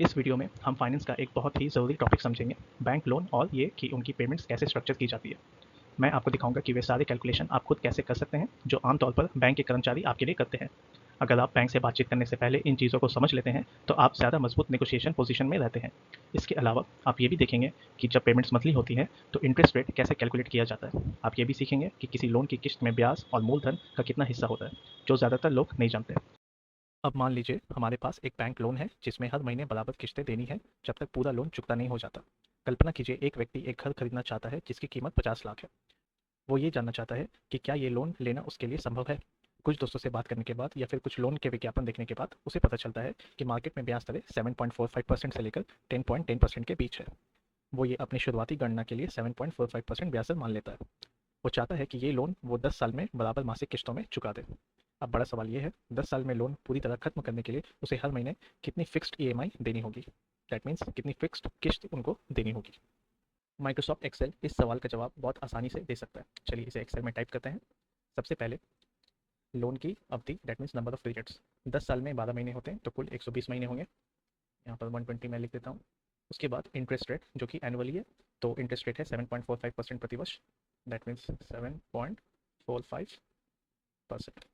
इस वीडियो में हम फाइनेंस का एक बहुत ही ज़रूरी टॉपिक समझेंगे, बैंक लोन और ये कि उनकी पेमेंट्स कैसे स्ट्रक्चर की जाती है। मैं आपको दिखाऊंगा कि वे सारे कैलकुलेशन आप खुद कैसे कर सकते हैं, जो आमतौर पर बैंक के कर्मचारी आपके लिए करते हैं। अगर आप बैंक से बातचीत करने से पहले इन चीज़ों को समझ लेते हैं, तो आप ज़्यादा मजबूत नेगोशिएशन पोजीशन में रहते हैं। इसके अलावा आप ये भी देखेंगे कि जब पेमेंट्स मंथली होती हैं, तो इंटरेस्ट रेट कैसे कैलकुलेट किया जाता है। आप ये भी सीखेंगे कि किसी लोन की किस्त में ब्याज और मूलधन का कितना हिस्सा होता है, जो ज़्यादातर लोग नहीं जानते। अब मान लीजिए हमारे पास एक बैंक लोन है जिसमें हर महीने बराबर किस्तें देनी है जब तक पूरा लोन चुकता नहीं हो जाता। कल्पना कीजिए एक व्यक्ति एक घर खरीदना चाहता है जिसकी कीमत 50 लाख है। वो ये जानना चाहता है कि क्या ये लोन लेना उसके लिए संभव है। कुछ दोस्तों से बात करने के बाद या फिर कुछ लोन के विज्ञापन देखने के बाद उसे पता चलता है कि मार्केट में ब्याज दरें 7.45% से लेकर 10.10% के बीच है। वो ये अपनी शुरुआती गणना के लिए 7.45% ब्याज दर मान लेता है। वो चाहता है कि ये लोन वो 10 साल में बराबर मासिक किस्तों में चुका दे। अब बड़ा सवाल ये है, 10 साल में लोन पूरी तरह खत्म करने के लिए उसे हर महीने कितनी फिक्स्ड ईएमआई देनी होगी। दैट मीन्स कितनी फिक्स्ड किस्त उनको देनी होगी। माइक्रोसॉफ्ट एक्सेल इस सवाल का जवाब बहुत आसानी से दे सकता है। चलिए इसे एक्सेल में टाइप करते हैं। सबसे पहले लोन की अवधि, that means number of periods. 10 साल में 12 महीने होते हैं तो कुल 120 महीने होंगे। यहाँ पर 120 मैं लिख देता हूँ। उसके बाद इंटरेस्ट रेट जो कि एनुअली है, तो इंटरेस्ट रेट है 7.45% प्रतिवर्ष। That means 7.45%।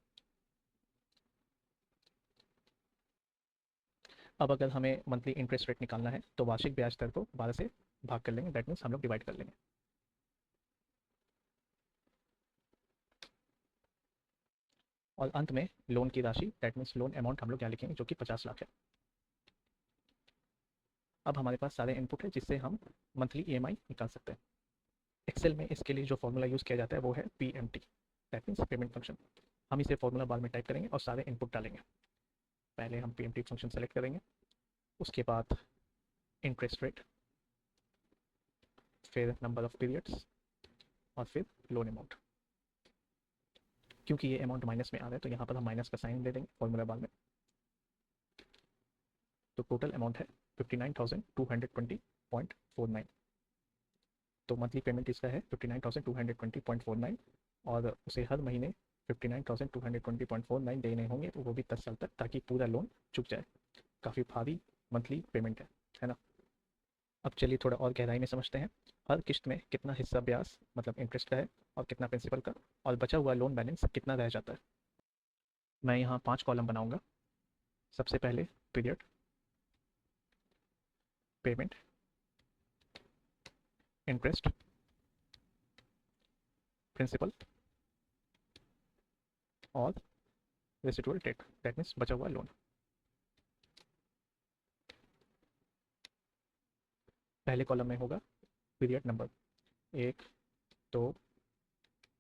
अब अगर हमें मंथली इंटरेस्ट रेट निकालना है तो वार्षिक ब्याज दर को 12 से भाग कर लेंगे। दैट मीन्स हम लोग डिवाइड कर लेंगे। और अंत में लोन की राशि, दैट मीन्स लोन अमाउंट हम लोग यहाँ लिखेंगे जो कि 50 लाख है। अब हमारे पास सारे इनपुट है जिससे हम मंथली ईएमआई निकाल सकते हैं। एक्सेल में इसके लिए जो फॉर्मूला यूज़ किया जाता है वो है PMT, that means payment function. हम इसे फॉर्मूला बार में टाइप करेंगे और सारे इनपुट डालेंगे। पहले हम पीएमटी फंक्शन सेलेक्ट करेंगे, उसके बाद इंटरेस्ट रेट, फिर नंबर ऑफ पीरियड्स और फिर लोन अमाउंट। क्योंकि ये अमाउंट माइनस में आ रहा है तो यहाँ पर हम माइनस का साइन दे देंगे फॉर्मूला बार में। तो टोटल अमाउंट है 59,220.49। तो मंथली पेमेंट इसका है 59,220.49 और उसे हर महीने 59,220.49 देने होंगे, तो वो भी 10 साल तक, ताकि पूरा लोन चुक जाए। काफ़ी भारी मंथली पेमेंट है ना। अब चलिए थोड़ा और गहराई में समझते हैं। हर किस्त में कितना हिस्सा ब्याज मतलब इंटरेस्ट का है और कितना प्रिंसिपल का, और बचा हुआ लोन बैलेंस कितना रह जाता है। मैं यहाँ 5 कॉलम बनाऊंगा। सबसे पहले पीरियड, पेमेंट, इंटरेस्ट, प्रिंसिपल और रेसिडुअल डेट, दैट मीन्स बचा हुआ लोन। पहले कॉलम में होगा पीरियड नंबर 1, 2,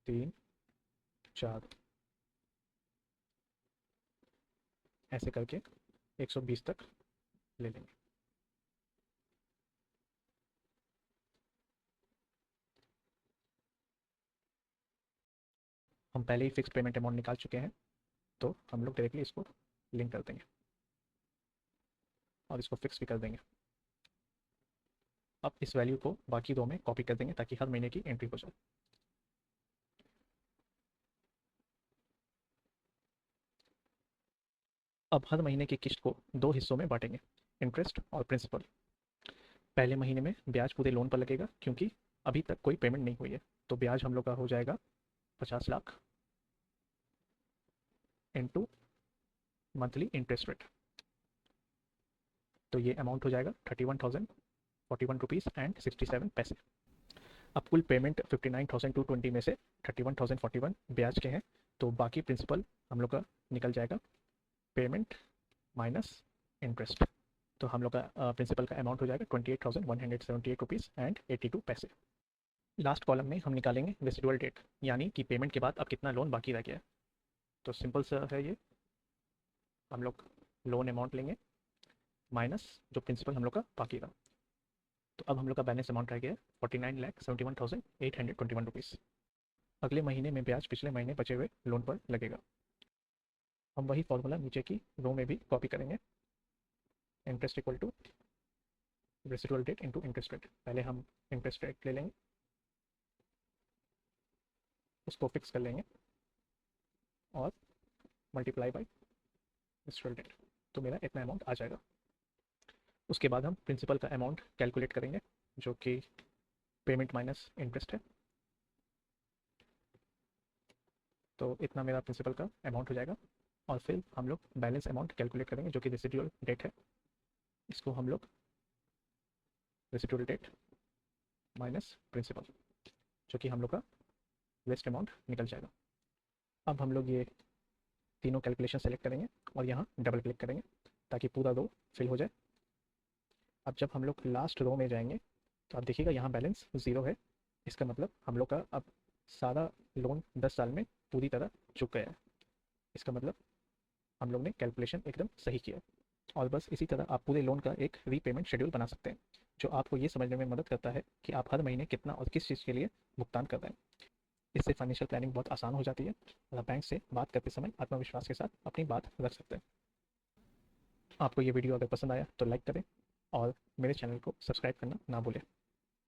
3, 4, ऐसे करके 120 तक ले लेंगे। हम पहले ही फिक्स पेमेंट अमाउंट निकाल चुके हैं, तो हम लोग डायरेक्टली इसको लिंक कर देंगे और इसको फिक्स भी कर देंगे। अब इस वैल्यू को बाकी रो में कॉपी कर देंगे ताकि हर महीने की एंट्री हो जाए। अब हर महीने की किस्त को 2 हिस्सों में बांटेंगे, इंटरेस्ट और प्रिंसिपल। पहले महीने में ब्याज पूरे लोन पर लगेगा क्योंकि अभी तक कोई पेमेंट नहीं हुई है, तो ब्याज हम लोग का हो जाएगा 50 lakh into monthly interest rate. तो ये अमाउंट हो जाएगा 31,041 रुपीज़ एंड 67 पैसे। अब कुल पेमेंट 59,220 में से 31,041 ब्याज के हैं, तो बाकी प्रिंसिपल हम लोग का निकल जाएगा पेमेंट माइनस इंटरेस्ट। तो हम लोग का प्रिंसिपल का अमाउंट हो जाएगा 28,178 रुपीज़ एंड 82 पैसे। लास्ट कॉलम में हम निकालेंगे रेसिडुअल डेट, यानी कि पेमेंट के बाद अब कितना लोन बाकी रह गया है। तो सिंपल सा है ये, हम लोग लोन अमाउंट लेंगे माइनस जो प्रिंसिपल हम लोग का बाकी रहा। तो अब हम लोग का बैलेंस अमाउंट रह गया है 49,71,821 रुपीज़। अगले महीने में ब्याज पिछले महीने बचे हुए लोन पर लगेगा। हम वही फॉर्मूला नीचे की रो में भी कॉपी करेंगे। Interest equal to residual debt into interest rate. पहले हम इंटरेस्ट रेट ले लेंगे, उसको फिक्स कर लेंगे और मल्टीप्लाई बाई रेसिडुअल डेट, तो मेरा इतना अमाउंट आ जाएगा। उसके बाद हम प्रिंसिपल का अमाउंट कैलकुलेट करेंगे, जो कि पेमेंट माइनस इंटरेस्ट है। तो इतना मेरा प्रिंसिपल का अमाउंट हो जाएगा। और फिर हम लोग बैलेंस अमाउंट कैलकुलेट करेंगे, जो कि रेसिडुअल डेट है। इसको हम लोग रेसिडुअल डेट माइनस प्रिंसिपल, जो कि हम लोग का वेस्ट अमाउंट निकल जाएगा। अब हम लोग ये तीनों कैलकुलेशन सेलेक्ट करेंगे और यहाँ डबल क्लिक करेंगे ताकि पूरा रो फिल हो जाए। अब जब हम लोग लास्ट रो में जाएंगे तो आप देखिएगा यहाँ बैलेंस ज़ीरो है। इसका मतलब हम लोग का अब सारा लोन 10 साल में पूरी तरह चुक गया है। इसका मतलब हम लोग ने कैलकुलेशन एकदम सही किया। और बस इसी तरह आप पूरे लोन का एक रीपेमेंट शेड्यूल बना सकते हैं, जो आपको ये समझने में मदद करता है कि आप हर महीने कितना और किस चीज़ के लिए भुगतान कर रहे हैं। इससे फाइनेंशियल प्लानिंग बहुत आसान हो जाती है और आप बैंक से बात करते समय आत्मविश्वास के साथ अपनी बात रख सकते हैं। आपको ये वीडियो अगर पसंद आया तो लाइक करें और मेरे चैनल को सब्सक्राइब करना ना भूलें।